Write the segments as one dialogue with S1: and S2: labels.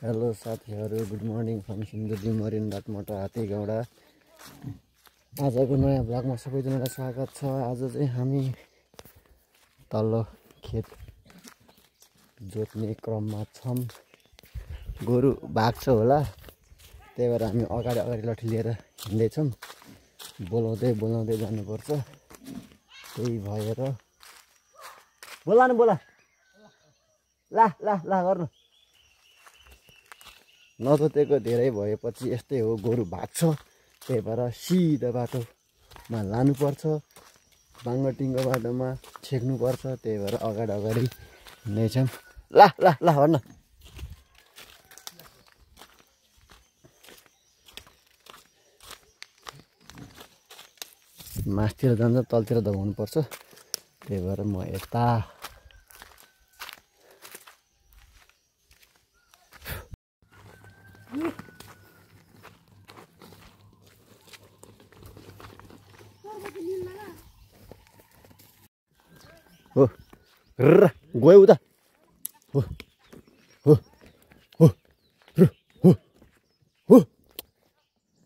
S1: Hello साथीहरू, good morning from Sindhuli Marin Datmota Hattigaunda. आजको नयाँ ब्लगमा सबैजनालाई स्वागत छ। आज चाहिँ हामी तल्लो खेत जोत्ने क्रममा छौँ। गोरु भाग्छ होला, त्यही भएर हामी अगाडि लट्ठी लिएर हिँड्दैछौँ। बोलाउँदै जानुपर्छ। त्यही भएर बोला ला गर्नु। नजोतेको धेरै भएपछि यस्तै हो, गोरु भाग्छ। त्यही भएर सिधा बाटोमा लानुपर्छ, बाङ्गोटिङ्गो बाटोमा छेक्नुपर्छ। त्यही भएर अगाडि हिँड्दैछौँ। ला भन्न मासतिर जान्छ, तलतिर दबाउनुपर्छ। त्यही भएर म यता हो र गयो उता हो हो हो हो हो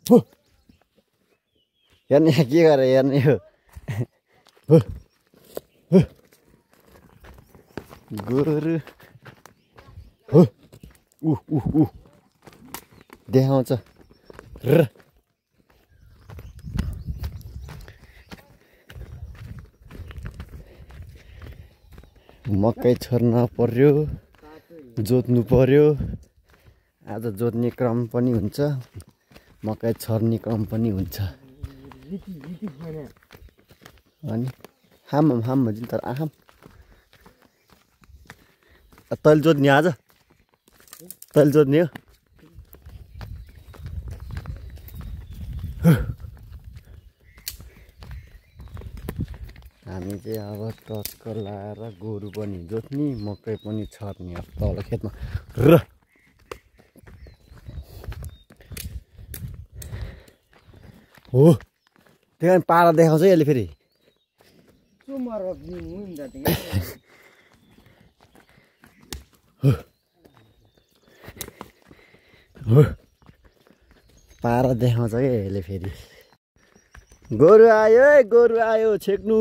S1: हो हेर्ने के गरेर हेर्ने हो। गोरु हो ऊ देखाउँछ र मकै छर्न पर्यो, जोत्नु पर्यो। आज जोत्ने क्रम पनि हुन्छ, मकै छर्ने क्रम पनि हुन्छ। अनि हाम भन्छ तर आहाम तैँले जोत्ने आज तैँले जोत्ने हो। हामी चाहिँ अब टक्क लाएर गोरु पनि जोत्ने, मकै पनि छर्ने अब तल खेतमा र हो। त्यहाँ पारा देखाउँछ यसले फेरि। पारा देखाउँछ क्या यसले फेरि। गोरु आयो छेक्नु।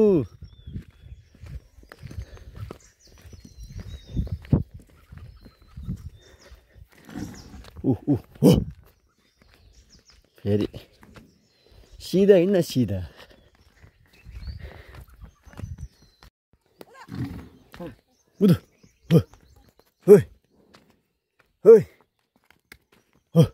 S1: हो फेरि सिधा हिँड्न सिधा। उधो हो हो हो हो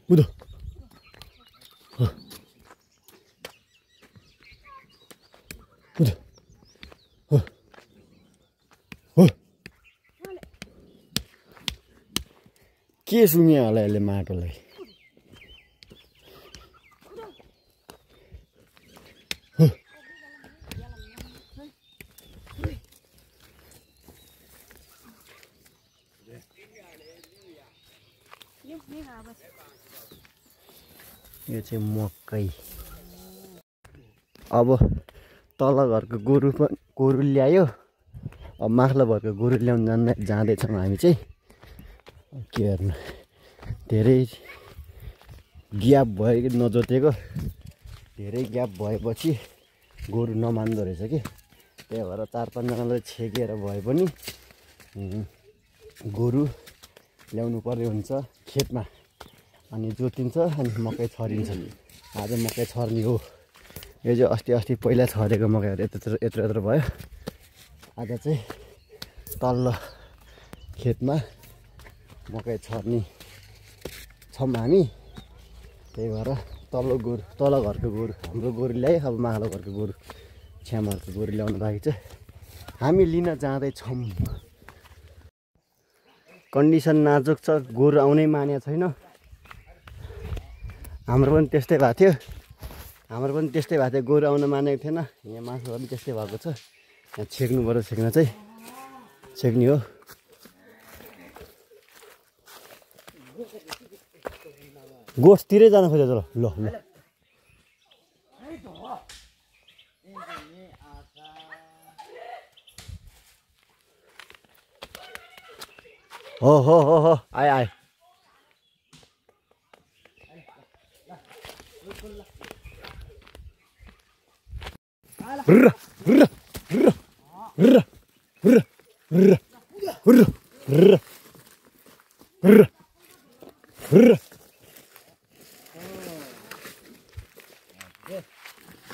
S1: उधो हो उधो हो हो के सुन्यो होला यसले माटोलाई। यो चाहिँ मकै। अब तल घरको गोरु ल्यायो, अब माथिल्लो घरको गोरु ल्याउनु जाँदैछौँ हामी चाहिँ। के हेर्नु, धेरै ग्याप भयो नजोतेको, धेरै ग्याप भएपछि गोरु नमान्दो रहेछ कि। त्यही भएर 4-5जनाले छेकेर भए पनि गोरु ल्याउनु पर्ने हुन्छ खेतमा। अनि जोतिन्छ, अनि मकै छरिन्छ। आज मकै छर्ने हो। यो चाहिँ अस्ति पहिला छरेको मकैहरू यत्रो भयो। आज चाहिँ तल्लो खेतमा मकै छर्ने छौँ हामी। त्यही भएर तल घरको गोरु हाम्रो गोरु ल्यायो। अब माथिल्लो घरको गोरु छ्यामाहरूको गोरु ल्याउनु बाँकी छ, हामी लिन जाँदैछौँ। कन्डिसन नाजुक छ, गोरु आउनै मानेको छैन। हाम्रो पनि त्यस्तै भएको थियो, गोरु आउन मानेको थिएन। यहाँ मासुहरू पनि त्यस्तै भएको छ। यहाँ छेक्नु पर्यो, छेक्ने हो। गोठतिरै जान खोजेछ ल ल ल हो आए आए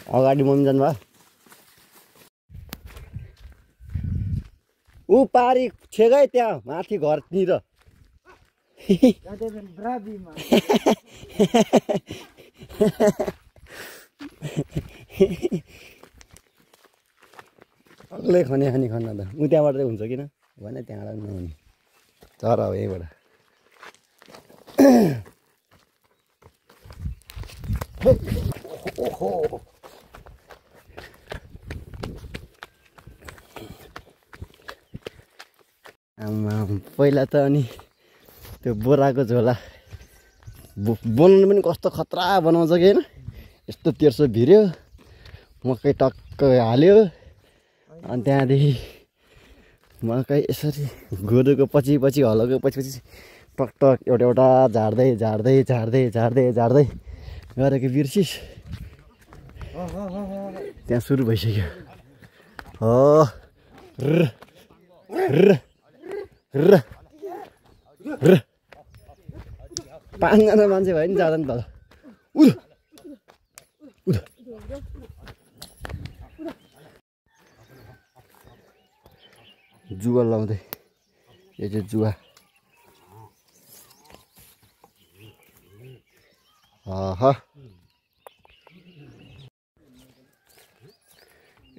S1: अगाडि मम्मी जानुभयो ऊ पारी छेगै त्यहाँ माथि घरतिर अग्लै खने खाने खन्न त ऊ त्यहाँबाट चाहिँ हुन्छ किन भने त्यहाँबाट नहुने चरा हो यहीँबाट आमा पहिला त अनि त्यो बोराको झोला बनाउनु पनि कस्तो खतरा बनाउँछ कि होइन यस्तो तेर्सो भिर्यो मकै टक्क हाल्यो अनि त्यहाँदेखि मकै यसरी गोरुको पछि पछि हलोको पछि पछि टक टक एउटा एउटा झार्दै झार्दै झार्दै झार्दै झार्दै गरेको बिर्सिस त्यहाँ सुरु भइसक्यो हो र 5जना मान्छे भयो नि जाँदा नि तल जुवा लाउँदै यो चाहिँ जुवा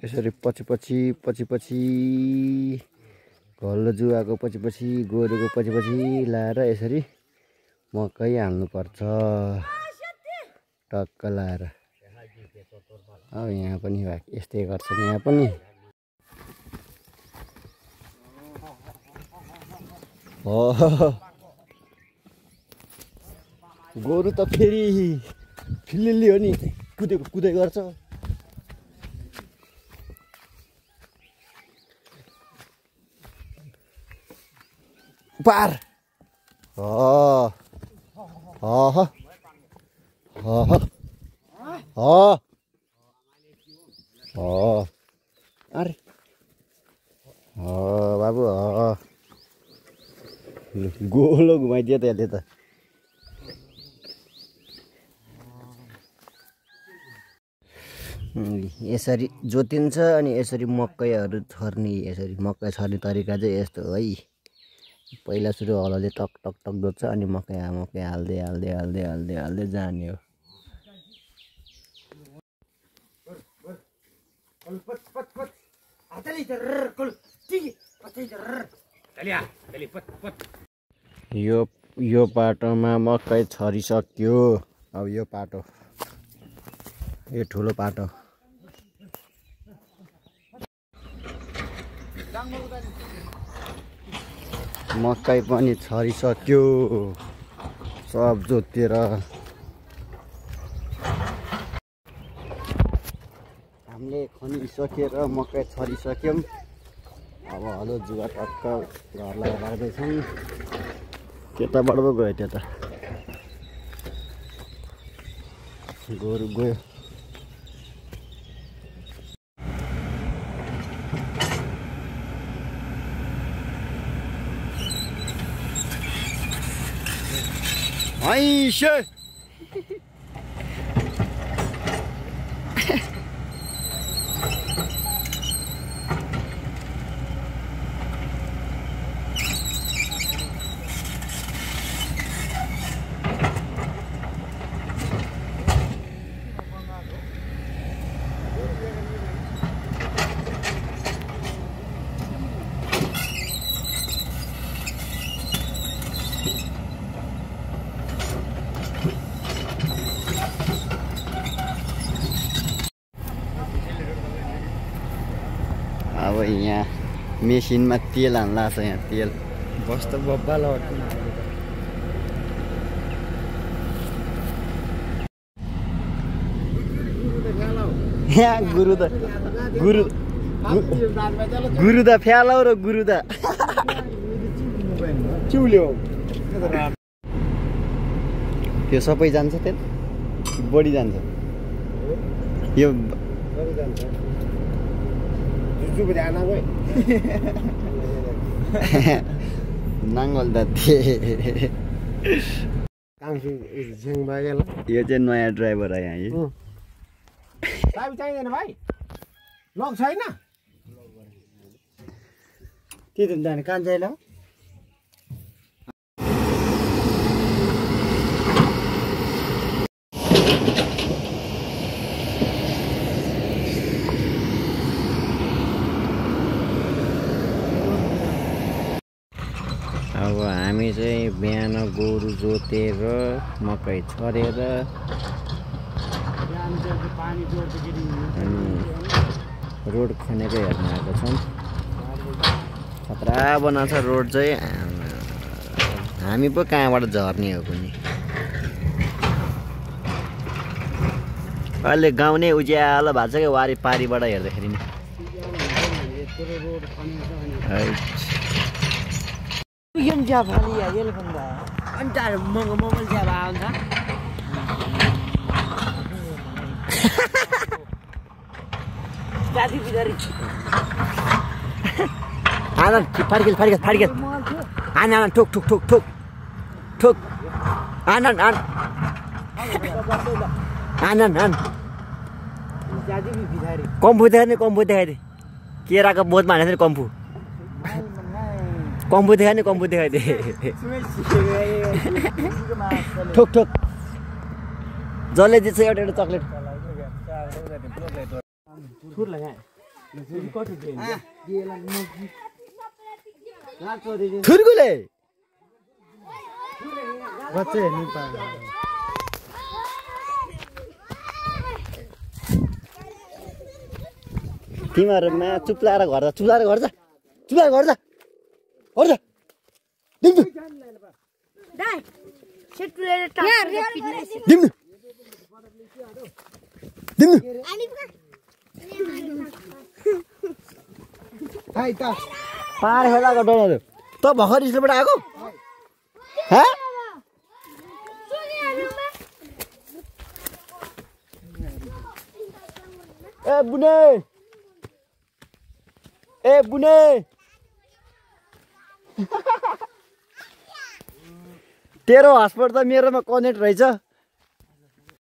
S1: यसरी पछि पछि पछि पछि घल्लो जुवाको पछि पछि गोरुको पछि पछि लाएर यसरी मकै हाल्नुपर्छ टक्क लाएर अब यहाँ पनि यस्तै गर्छन् यहाँ पनि गोरु त फेरि फिलिल्ली हो नि कुदेको कुदै गर्छ पार अरे बाबु गोलो घुमाइदियो त यसले त यसरी जोतिन्छ अनि यसरी मकैहरू छर्ने यसरी मकै छर्ने तरिका चाहिँ यस्तो है पहिला सुरु हलोले टक टक टक जोत्छ अनि मकै हाल्दै हाल्दै हाल्दै हाल्दै हाल्दै जाने हो यो पाटोमा मकै छरिसक्यो अब यो पाटो यो ठुलो पाटो मकै पनि छरिसक्यो सब जोतेर हामीले खनिसकेर मकै छरिसक्यौँ अब हलो जुवा टक्क घरलाई राख्दैछौँ त्यताबाट पो गयो त्यता गोरु गयो Aisyah. अब यहाँ मेसिनमा तेल हाल्ला छ यहाँ तेल
S2: बस त बब्बा लड्छ
S1: गुरु त गुरु त फ्यालौ र गुरु त चिउल्यो त्यो सबै जान्छ तेल बढी जान्छ यो नाङ्गल त यो चाहिँ नयाँ ड्राइभर आयो यहाँ
S2: चाहिँदैन भाइ लक छैन के त जाने कहाँ चाहिँ ल
S1: अब हामी चाहिँ बिहान गोरु जोतेर मकै छरेर अनि रोड खनेको हेर्न आएको छौँ खतरा बनाएको छ रोड चाहिँ हामी पो कहाँबाट झर्ने हो कुनै अहिले गाउँ नै उज्यालो भएको छ क्या वारी पारीबाट हेर्दाखेरि नि आनन्द फाडकेल आनन्द ठोक आनन्द कम्फू देखाइदे केराको बोधमा हानेको कम्फू देखाइदे ठोक जसले दिन्छ एउटा चक्लेट थुर्कुले तिमीहरूमा चुप्लाएर घर जा पार खेलाको डोनाहरू त भर्खर स्कुलबाट आएको ए बुने तेरो हस्पोट त मेरोमा कनेक्ट रहेछ